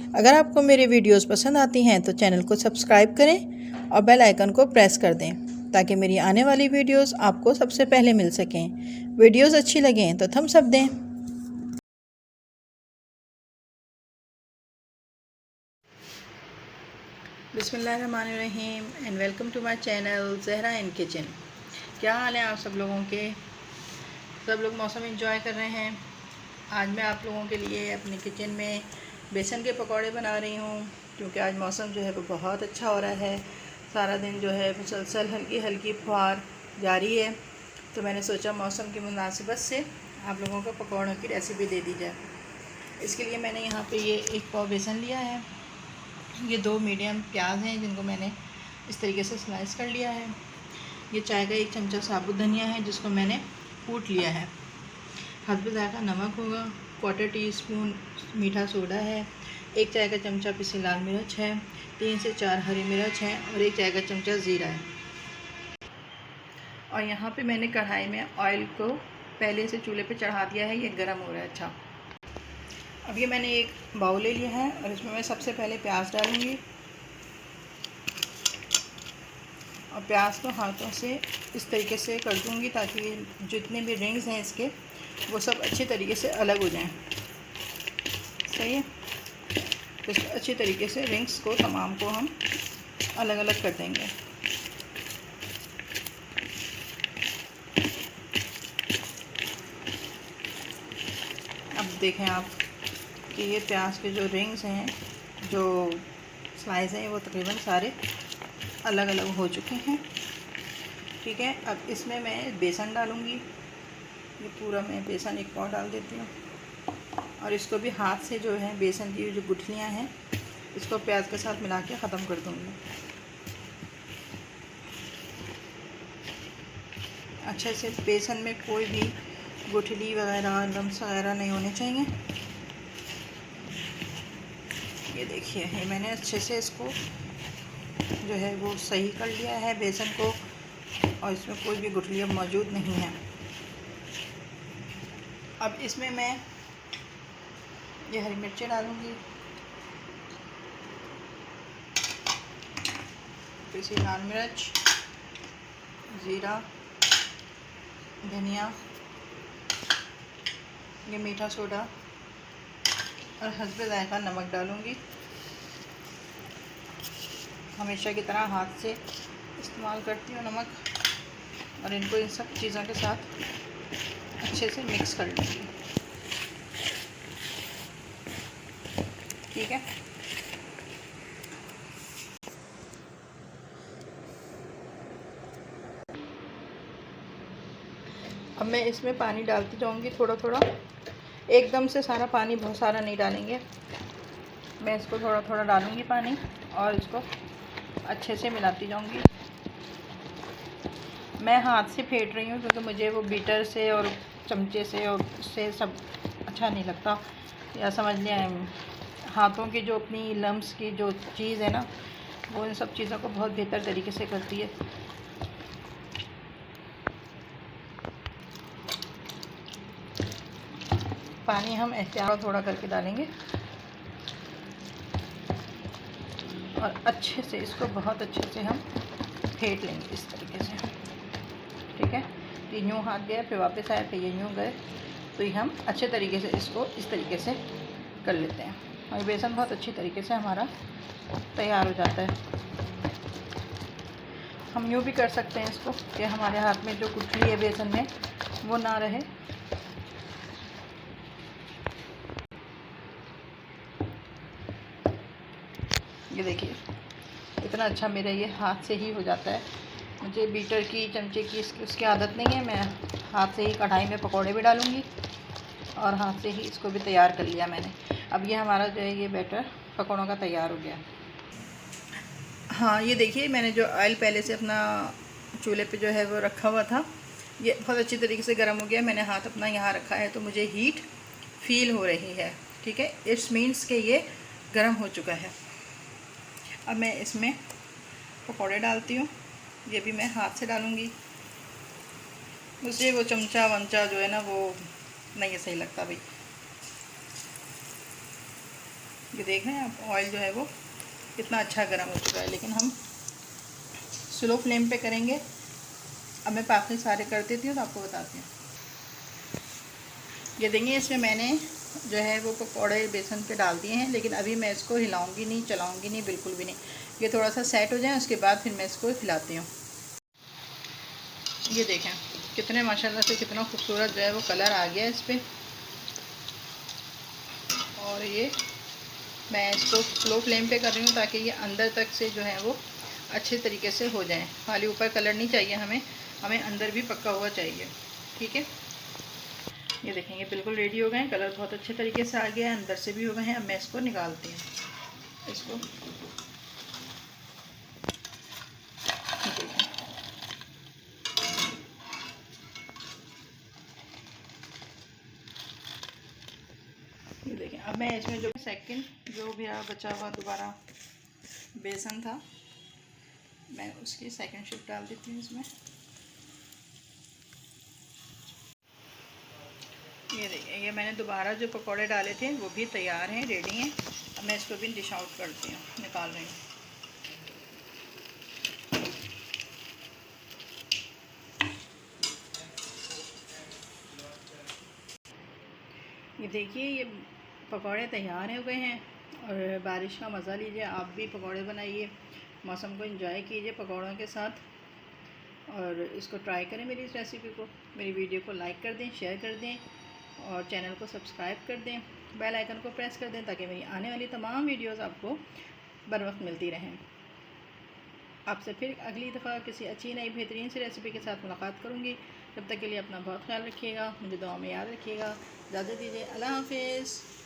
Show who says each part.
Speaker 1: अगर आपको मेरी वीडियोस पसंद आती हैं तो चैनल को सब्सक्राइब करें और बेल आइकन को प्रेस कर दें ताकि मेरी आने वाली वीडियोस आपको सबसे पहले मिल सकें। वीडियोस अच्छी लगें तो थम्स अप दें। बिस्मिल्लाहिर्रहमानिर्रहीम and welcome to my channel Zahra in kitchen. क्या हाल है आप सब लोगों के? सब लोग मौसम एंजॉय कर रहे हैं। आज मैं आप लोगों के लिए अपने किचन में बेसन के पकौड़े बना रही हूँ, क्योंकि आज मौसम जो है वो बहुत अच्छा हो रहा है। सारा दिन जो है मुसलसल हल्की हल्की फुहार जारी है, तो मैंने सोचा मौसम की मुनासिबत से आप लोगों को पकौड़ों की रेसिपी दे दी जाए। इसके लिए मैंने यहाँ पे ये 1 पाव बेसन लिया है। ये 2 मीडियम प्याज हैं जिनको मैंने इस तरीके से स्लाइस कर लिया है। ये चाय का 1 चमचा साबुत धनिया है जिसको मैंने कूट लिया है। हस्बे ज़ायक़ा नमक होगा, 1/4 टीस्पून मीठा सोडा है, 1 चाय का चमचा पिसी लाल मिर्च है, 3 से 4 हरी मिर्च है और 1 चाय का चमचा ज़ीरा है। और यहाँ पे मैंने कढ़ाई में ऑयल को पहले से चूल्हे पे चढ़ा दिया है, ये गर्म हो रहा है। अच्छा, अब ये मैंने एक बाउल ले लिया है और इसमें मैं सबसे पहले प्याज डालूँगी और प्याज को हाथों से इस तरीके से कर दूँगी ताकि जितने भी रिंग्स हैं इसके वो सब अच्छे तरीके से अलग हो जाएं। सही है, तो इसको अच्छी तरीके से रिंग्स को तमाम को हम अलग अलग कर देंगे। अब देखें आप कि ये प्याज के जो रिंग्स हैं, जो स्लाइस हैं, वो तकरीबन सारे अलग अलग हो चुके हैं। ठीक है, अब इसमें मैं बेसन डालूँगी। ये पूरा मैं बेसन 1 पाव डाल देती हूँ और इसको भी हाथ से जो है बेसन की जो गुठलियाँ हैं इसको प्याज के साथ मिला के ख़त्म कर दूँगी। अच्छे से बेसन में कोई भी गुठली वगैरह लम्स वगैरह नहीं होने चाहिए। ये देखिए, ये मैंने अच्छे से इसको जो है वो सही कर लिया है बेसन को, और इसमें कोई भी गुठलियाँ मौजूद नहीं है। अब इसमें मैं ये हरी मिर्चें डालूँगी, पिसी लाल मिर्च, ज़ीरा, धनिया, ये मीठा सोडा और हस्बे ज़ायक़ा नमक डालूँगी। हमेशा की तरह हाथ से इस्तेमाल करती हूँ नमक, और इनको इन सब चीज़ों के साथ अच्छे से मिक्स कर लूँगी। ठीक है, अब मैं इसमें पानी डालती जाऊँगी थोड़ा थोड़ा। एकदम से सारा पानी, बहुत सारा नहीं डालेंगे। मैं इसको थोड़ा थोड़ा डालूँगी पानी और इसको अच्छे से मिलाती जाऊँगी। मैं हाथ से फेंट रही हूँ क्योंकि मुझे वो बीटर से और चमचे से और इससे सब अच्छा नहीं लगता। या समझ लें, हाथों की जो अपनी लम्स की जो चीज़ है ना, वो इन सब चीज़ों को बहुत बेहतर तरीके से करती है। पानी हम एहतियात थोड़ा करके डालेंगे और अच्छे से इसको बहुत अच्छे से हम फेंट लेंगे इस तरीके से। ठीक है, ये यूँ हाथ गया, फिर वापस आया, फिर ये यूँ गए, तो ये हम अच्छे तरीके से इसको इस तरीके से कर लेते हैं और बेसन बहुत अच्छी तरीके से हमारा तैयार हो जाता है। हम यूँ भी कर सकते हैं इसको कि हमारे हाथ में जो गुठली है बेसन में वो ना रहे। ये देखिए, इतना अच्छा मेरा ये हाथ से ही हो जाता है। मुझे बीटर की, चमचे की, उसकी आदत नहीं है। मैं हाथ से ही कढ़ाई में पकौड़े भी डालूँगी और हाथ से ही इसको भी तैयार कर लिया मैंने। अब ये हमारा जो है ये बैटर पकौड़ों का तैयार हो गया। हाँ, ये देखिए, मैंने जो ऑयल पहले से अपना चूल्हे पे जो है वो रखा हुआ था, ये बहुत अच्छी तरीके से गर्म हो गया। मैंने हाथ अपना यहाँ रखा है तो मुझे हीट फील हो रही है। ठीक है, इट्स मीन्स के ये गर्म हो चुका है। अब मैं इसमें पकौड़े डालती हूँ। ये भी मैं हाथ से डालूँगी। मुझे वो चमचा वमचा जो है ना वो नहीं सही लगता भाई। ये देख रहे हैं आप, ऑयल जो है वो कितना अच्छा गर्म हो चुका है, लेकिन हम स्लो फ्लेम पे करेंगे। अब मैं बाकी सारे कर देती हूँ तो आपको बताती हूँ। ये देखिए, इसमें मैंने जो है वो पकौड़े बेसन पे डाल दिए हैं, लेकिन अभी मैं इसको हिलाऊंगी नहीं, चलाऊंगी नहीं, बिल्कुल भी नहीं। ये थोड़ा सा सेट हो जाए उसके बाद फिर मैं इसको हिलाती हूँ। ये देखें कितने माशाल्लाह से कितना खूबसूरत जो है वो कलर आ गया इस पर। और ये मैं इसको स्लो फ्लेम पे कर रही हूँ ताकि ये अंदर तक से जो है वो अच्छे तरीके से हो जाए। खाली ऊपर कलर नहीं चाहिए हमें, हमें अंदर भी पक्का हुआ चाहिए। ठीक है, ये देखेंगे बिल्कुल रेडी हो गए हैं, कलर बहुत अच्छे तरीके से आ गया है, अंदर से भी हो गए हैं। अब मैं इसको निकालती हूँ। इसको ये देखें, अब मैं इसमें जो सेकंड जो भी बचा हुआ दोबारा बेसन था, मैं उसकी सेकंड शिफ्ट डाल देती हूँ इसमें। ये देखिए, ये मैंने दोबारा जो पकौड़े डाले थे वो भी तैयार हैं, रेडी हैं। अब मैं इसको भी डिश आउट करती हूँ, निकाल रही हूँ। ये देखिए, ये पकौड़े तैयार हो गए हैं और बारिश का मज़ा लीजिए। आप भी पकौड़े बनाइए, मौसम को एंजॉय कीजिए पकौड़ों के साथ, और इसको ट्राई करें मेरी इस रेसिपी को। मेरी वीडियो को लाइक कर दें, शेयर कर दें और चैनल को सब्सक्राइब कर दें, बेल आइकन को प्रेस कर दें ताकि मेरी आने वाली तमाम वीडियोस आपको बर वक्त मिलती रहें। आपसे फिर अगली दफ़ा किसी अच्छी नई बेहतरीन सी रेसिपी के साथ मुलाकात करूँगी। तब तक के लिए अपना बहुत ख्याल रखिएगा, मुझे दुआ में याद रखिएगा। इजाज़त दीजिए, अल्लाह हाफिज़।